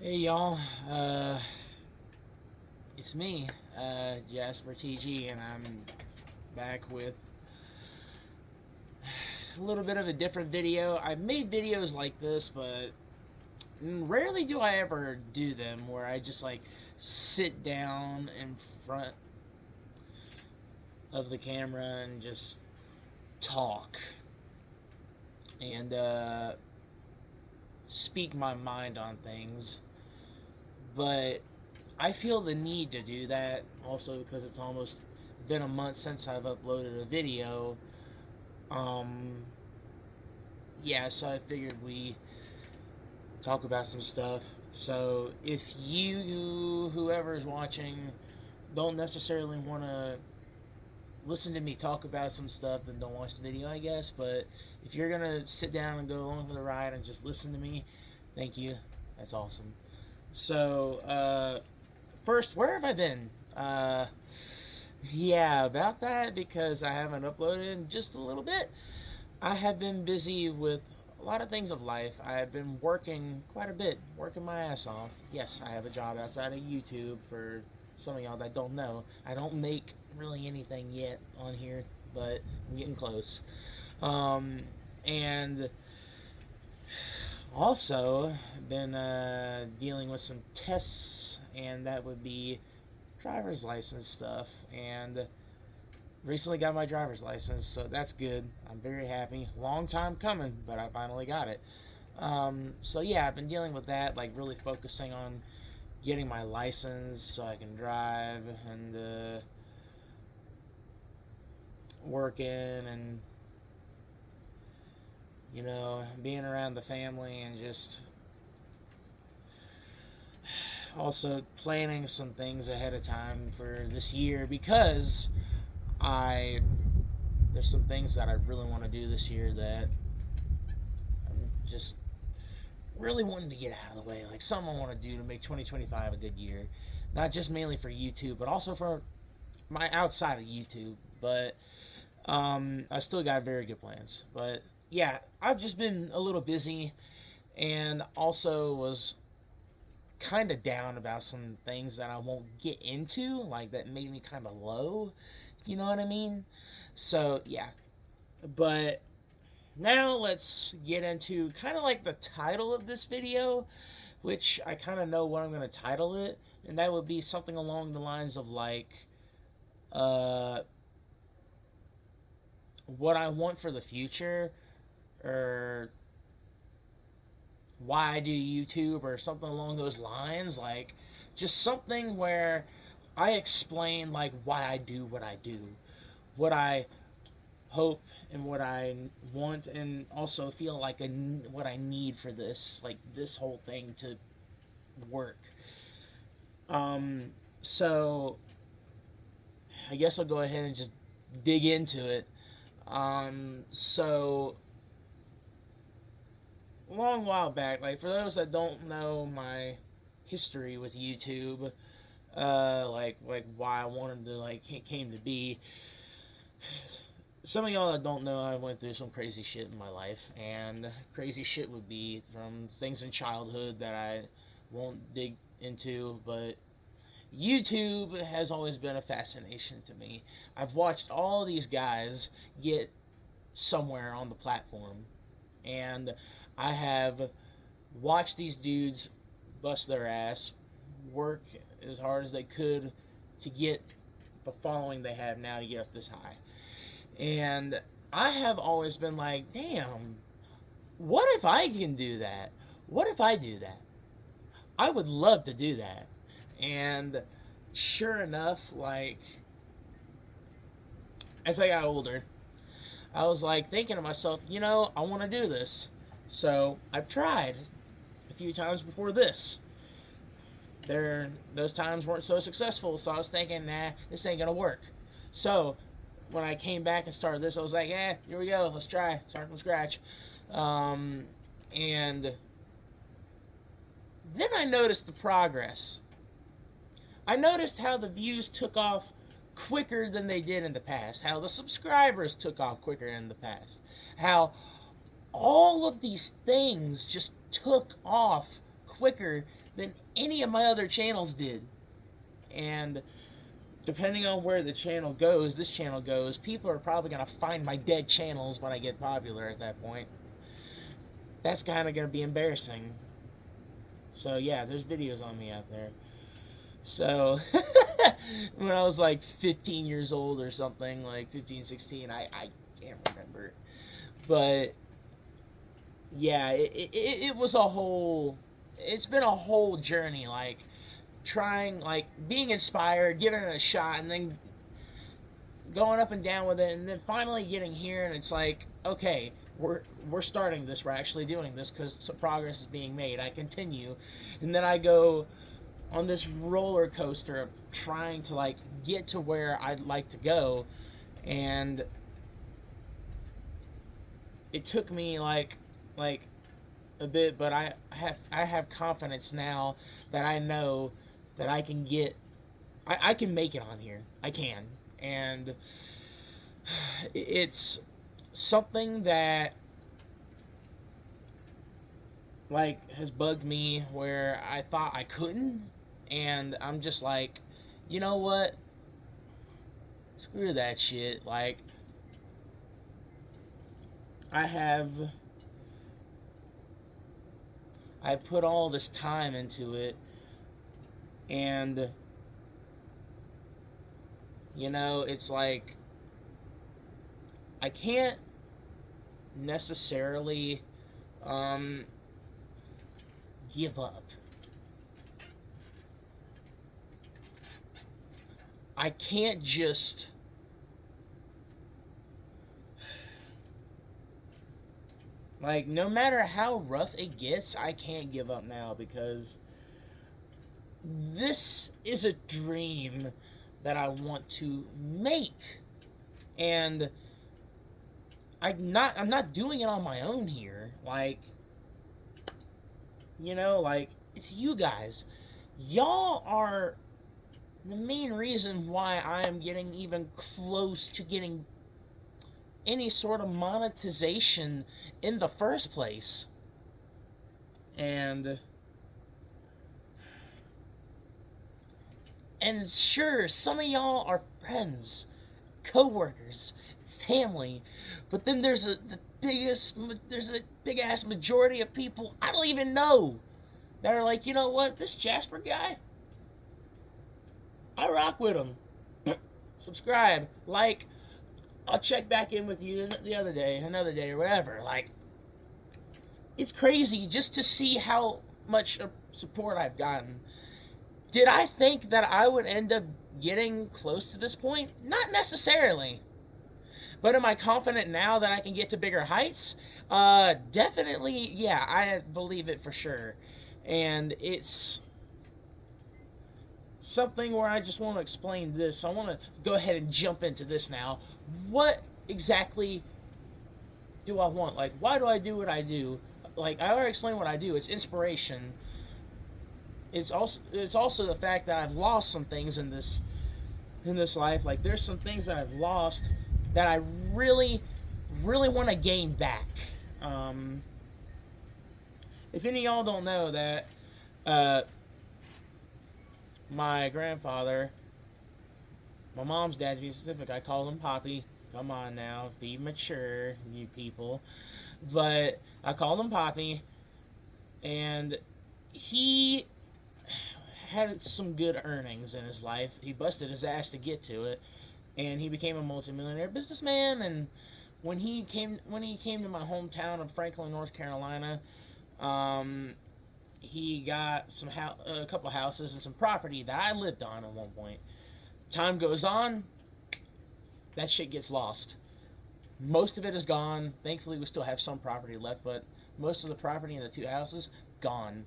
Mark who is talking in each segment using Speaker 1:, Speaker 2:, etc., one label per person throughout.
Speaker 1: Hey y'all, it's me, Jasper TG, and I'm back with a little bit of a different video. I've made videos like this, but rarely do I ever do them where I just like sit down in front of the camera and just talk and speak my mind on things. But I feel the need to do that also because it's almost been a month since I've uploaded a video. Um, yeah, so I figured we talk about some stuff. So if you, whoever is watching, don't necessarily want to listen to me talk about some stuff, then don't watch the video, I guess. But if you're gonna sit down and go along for the ride and just listen to me, thank you. That's awesome. So, first, where have I been? Yeah, about that because I haven't uploaded in just a little bit. I have been busy with a lot of things of life. I have been working quite a bit, working my ass off. Yes, I have a job outside of YouTube for some of y'all that don't know. I don't make really anything yet on here, but I'm getting close. Um, and also been dealing with some tests, and that would be driver's license stuff. And recently got my driver's license, so that's good. I'm very happy. Long time coming, but I finally got it. So yeah, I've been dealing with that, like really focusing on getting my license so I can drive and working and being around the family and just also planning some things ahead of time for this year because I there's some things that I really want to do this year that I'm just really wanting to get out of the way. Like something I want to do to make 2025 a good year. Not just mainly for YouTube, but also for my outside of YouTube. But I still got very good plans. But yeah, I've just been a little busy and also was kind of down about some things that I won't get into, like that made me kind of low. You know what I mean? So yeah, but now let's get into kind of like the title of this video, which I kind of know what I'm going to title it, and that would be something along the lines of like uh, what I want for the future, or why I do YouTube, or something along those lines. Like just something where I explain like why I do what I do, what I hope and what I want, and also feel like what I need for this, like this whole thing to work. Um, so I guess I'll go ahead and just dig into it. So a long while back, like for those that don't know my history with YouTube, like why I wanted to like came to be. Some of y'all that don't know, I went through some crazy shit in my life, and crazy shit would be from things in childhood that I won't dig into, but YouTube has always been a fascination to me. I've watched all these guys get somewhere on the platform, and I have watched these dudes bust their ass, work as hard as they could to get the following they have now to get up this high. And I have always been like, damn, what if I can do that? What if I do that? I would love to do that. And sure enough, like, as I got older, I was like thinking to myself, I want to do this. So I've tried a few times before this. Those times weren't so successful, so I was thinking, nah, this ain't gonna work. So when I came back and started this, I was like, here we go, let's try, start from scratch. And then I noticed the progress. I noticed how the views took off quicker than they did in the past, how the subscribers took off quicker in the past, how all of these things just took off quicker than any of my other channels did. And depending on where the channel goes, this channel goes, people are probably going to find my dead channels when I get popular at that point. That's kind of going to be embarrassing. So yeah, there's videos on me out there. So when I was like 15 years old or something, like 15, 16, I can't remember. But yeah, it was a whole, it's been a whole journey, like trying, like being inspired, giving it a shot, and then going up and down with it, and then finally getting here, and it's like, okay, we're starting this, we're actually doing this because some progress is being made. I continue, and then I go on this roller coaster of trying to like get to where I'd like to go, and it took me like a bit, but I have confidence now that I know that I can get, I can make it on here. I can. And it's something that like has bugged me where I thought I couldn't, and I'm just like, you know what? Screw that shit. Like I have I put all this time into it, and you know, it's like I can't necessarily give up. I can't just like, no matter how rough it gets, I can't give up now because this is a dream that I want to make. And I'm not doing it on my own here. Like, you know, like it's you guys. Y'all are the main reason why I am getting even close to getting any sort of monetization in the first place. And sure, some of y'all are friends, co-workers, family, but then there's a big ass majority of people I don't even know that are like, you know what, this Jasper guy, I rock with him. Subscribe, like, I'll check back in with you another day, or whatever. Like, it's crazy just to see how much support I've gotten. Did I think that I would end up getting close to this point? Not necessarily. But am I confident now that I can get to bigger heights? Definitely, yeah, I believe it for sure. And it's something where I just want to explain this. I want to go ahead and jump into this now. What exactly do I want? Like, why do I do what I do? Like, I already explained what I do. It's inspiration. It's also the fact that I've lost some things in this life. Like, there's some things that I've lost that I really want to gain back. If any of y'all don't know that, my grandfather, my mom's dad, to be specific, I call him Poppy. Come on now, be mature, you people. But I called him Poppy, and he had some good earnings in his life. He busted his ass to get to it, and he became a multimillionaire businessman. And when he came to my hometown of Franklin, North Carolina, he got a couple houses and some property that I lived on at one point. Time goes on, that shit gets lost. Most of it is gone. Thankfully, we still have some property left, but most of the property in the two houses, gone.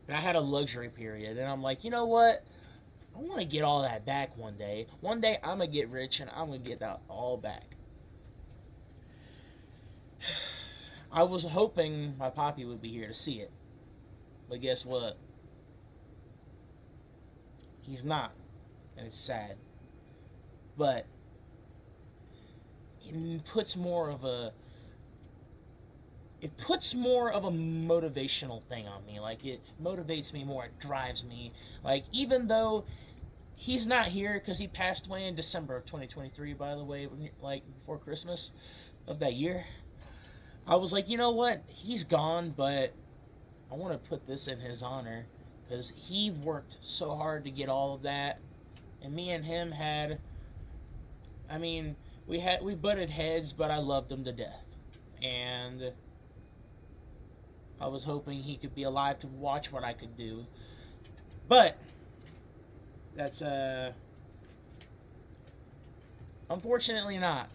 Speaker 1: And I had a luxury period, and I'm like, you know what? I want to get all that back one day. One day, I'm going to get rich, and I'm going to get that all back. I was hoping my poppy would be here to see it. But guess what? He's not. And it's sad. But it puts more of a it puts more of a motivational thing on me. Like, it motivates me more, it drives me. Like, even though he's not here because he passed away in December of 2023, by the way, like before Christmas of that year, I was like, you know what? He's gone, but I want to put this in his honor because he worked so hard to get all of that. And me and him had, I mean, we butted heads, but I loved him to death. And I was hoping he could be alive to watch what I could do. But that's unfortunately not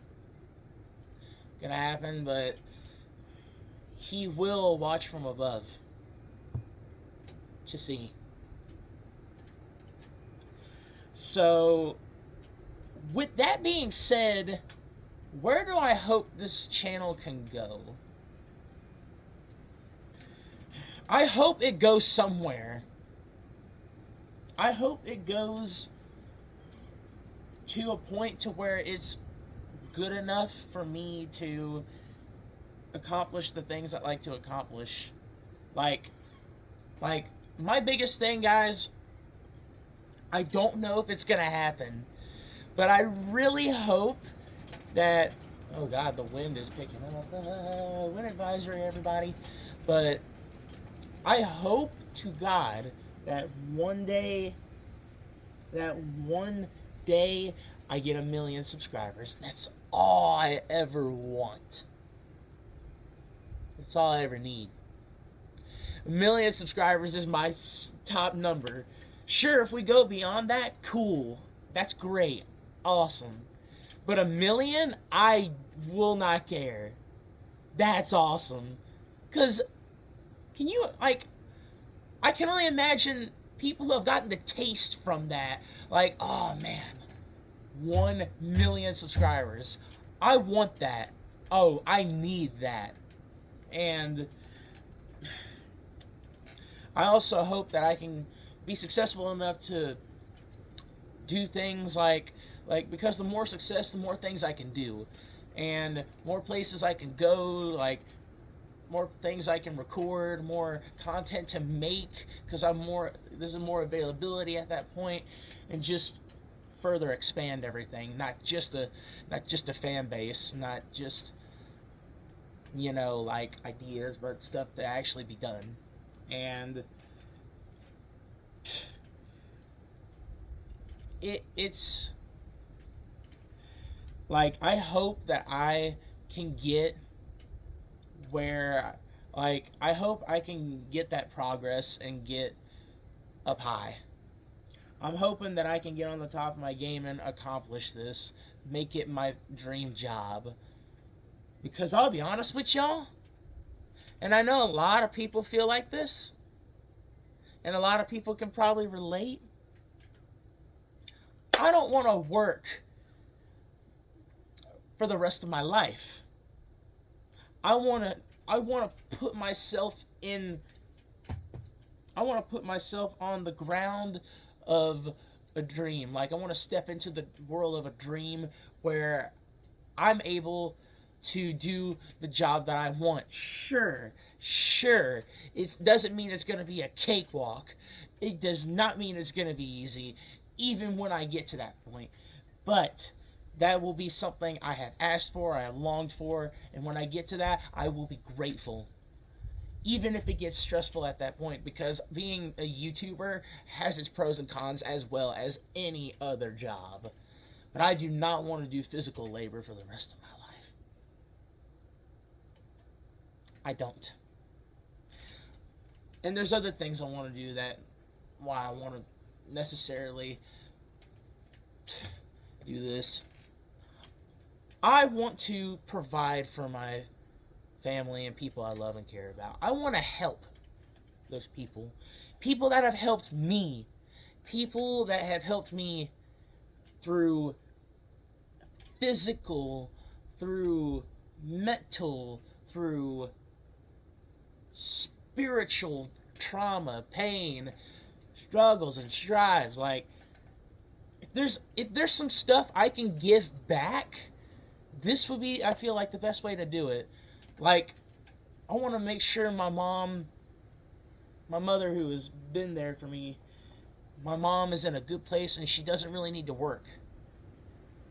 Speaker 1: gonna happen, but he will watch from above to see. So, with that being said, where do I hope this channel can go? I hope it goes somewhere. I hope it goes to a point to where it's good enough for me to accomplish the things I'd like to accomplish. Like my biggest thing, guys, I don't know if it's gonna happen, but I really hope that, oh god, the wind is picking up, wind advisory, everybody, but I hope to God that one day I get 1 million subscribers. That's all I ever want. That's all I ever need. 1 million subscribers is my top number. Sure, if we go beyond that, cool. That's great. Awesome. But 1 million, I will not care. That's awesome. Because, can you, like, I can only imagine people who have gotten the taste from that. Like, oh man, 1 million subscribers. I want that. Oh, I need that. And I also hope that I can be successful enough to do things like because the more success, the more things I can do, and more places I can go, like more things I can record, more content to make, because there's more availability at that point, and just further expand everything, not just a fan base, not just, you know, like ideas, but stuff to actually be done. And it's like, I hope that I can get where, like, I hope I can get that progress and get up high. I'm hoping that I can get on the top of my game and accomplish this, make it my dream job. Because I'll be honest with y'all, and I know a lot of people feel like this, and a lot of people can probably relate. I don't want to work for the rest of my life. I want to put myself in, I want to put myself on the ground of a dream. Like, I want to step into the world of a dream where I'm able to do the job that I want. Sure, it doesn't mean it's going to be a cakewalk. It does not mean it's going to be easy, even when I get to that point. But that will be something I have asked for, I have longed for, and when I get to that, I will be grateful. Even if it gets stressful at that point, because being a YouTuber has its pros and cons as well as any other job. But I do not want to do physical labor for the rest of my life. I don't. And there's other things I want to do that, why I want to necessarily do this. I want to provide for my family and people I love and care about. I want to help those people. People that have helped me. People that have helped me through physical, through mental, through spiritual trauma, pain, struggles, and strives. Like, if there's some stuff I can give back, this would be, I feel like, the best way to do it. Like, I want to make sure my mother who has been there for me, my mom is in a good place and she doesn't really need to work.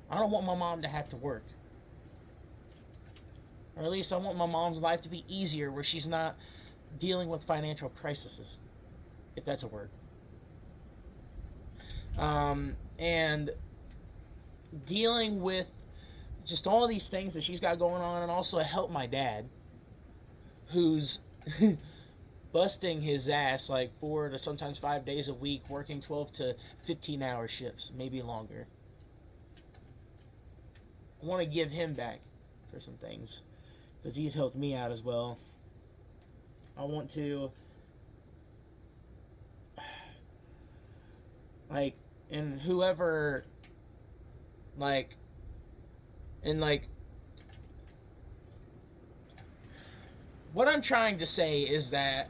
Speaker 1: I don't want my mom to have to work. Or at least I want my mom's life to be easier where she's not dealing with financial crises, if that's a word. And dealing with just all these things that she's got going on, and also help my dad, who's busting his ass like 4 to sometimes 5 days a week, working 12 to 15-hour shifts, maybe longer. I want to give him back for some things because he's helped me out as well. I want to, like, and whoever, like, and like, what I'm trying to say is that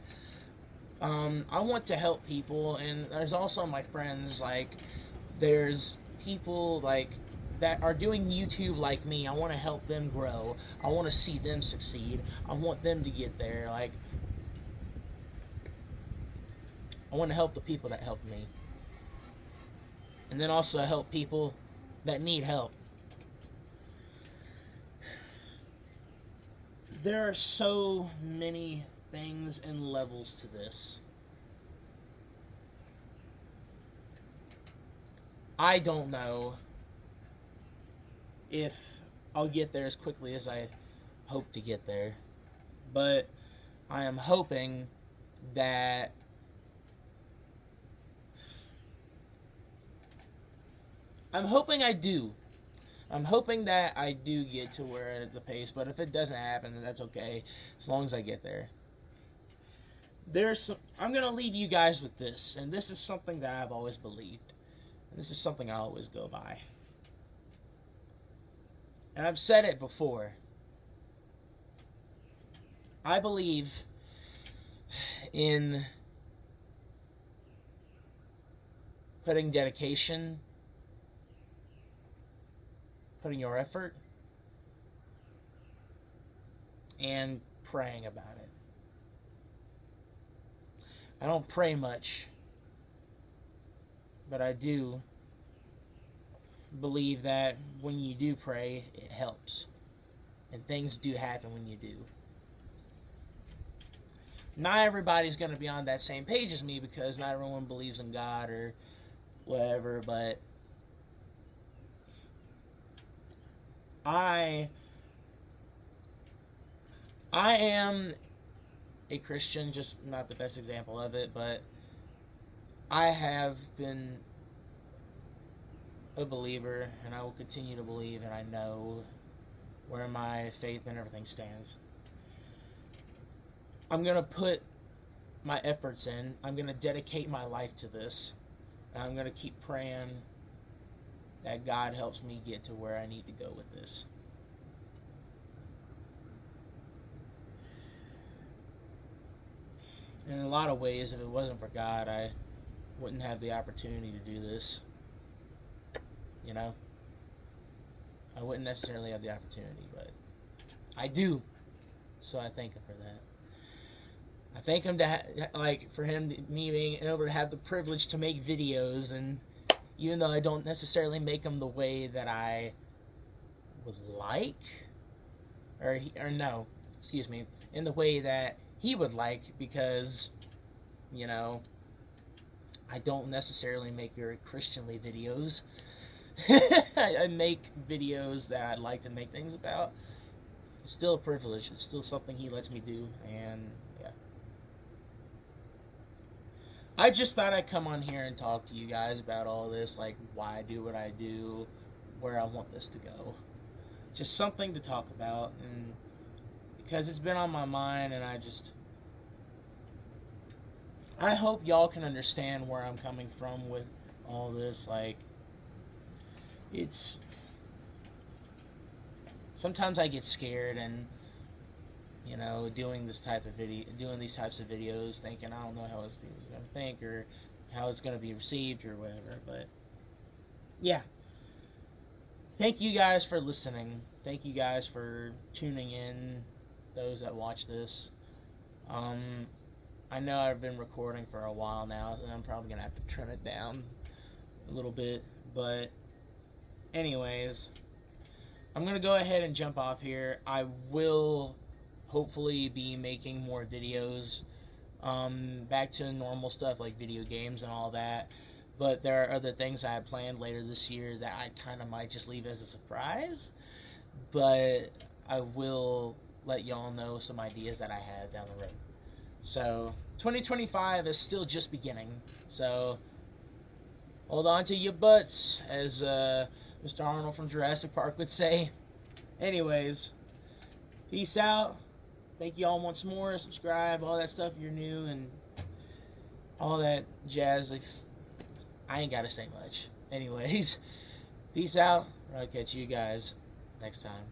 Speaker 1: I want to help people, and there's also my friends, like, there's people, like, that are doing YouTube like me. I want to help them grow. I want to see them succeed. I want them to get there. Like, I want to help the people that helped me. And then also help people that need help. There are so many things and levels to this. I don't know if I'll get there as quickly as I hope to get there. But I am hoping that I'm hoping I do. I'm hoping that I do get to where the pace, but if it doesn't happen, then that's okay, as long as I get there. I'm going to leave you guys with this, and this is something that I've always believed. And this is something I always go by. And I've said it before. I believe in putting dedication, putting your effort, and praying about it. I don't pray much, but I do believe that when you do pray, it helps. And things do happen when you do. Not everybody's going to be on that same page as me because not everyone believes in God or whatever, but I am a Christian, just not the best example of it, but I have been a believer, and I will continue to believe, and I know where my faith and everything stands. I'm going to put my efforts in. I'm going to dedicate my life to this, and I'm going to keep praying that God helps me get to where I need to go with this. In a lot of ways, if it wasn't for God, I wouldn't have the opportunity to do this. You know? I wouldn't necessarily have the opportunity, but I do. So I thank him for that. I thank him for me being able to have the privilege to make videos, and even though I don't necessarily make them the way that I would like, in the way that he would like, because, you know, I don't necessarily make very Christianly videos. I make videos that I'd like to make things about. It's still a privilege. It's still something he lets me do, and yeah. I just thought I'd come on here and talk to you guys about all this, like why I do what I do, where I want this to go. Just something to talk about, and because it's been on my mind, and I hope y'all can understand where I'm coming from with all this. Like, it's sometimes I get scared, and you know, doing these types of videos, thinking I don't know how other people's gonna think or how it's gonna be received or whatever. But yeah, thank you guys for listening. Thank you guys for tuning in. Those that watch this, I know I've been recording for a while now, and I'm probably gonna have to trim it down a little bit. But anyways, I'm gonna go ahead and jump off here. I will hopefully be making more videos, back to normal stuff like video games and all that. But there are other things I have planned later this year that I kind of might just leave as a surprise. But I will let y'all know some ideas that I have down the road. So 2025 is still just beginning. So hold on to your butts, as Mr. Arnold from Jurassic Park would say. Anyways, peace out. Thank you all once more. Subscribe, all that stuff if you're new, and all that jazz. I ain't got to say much. Anyways, peace out. I'll catch you guys next time.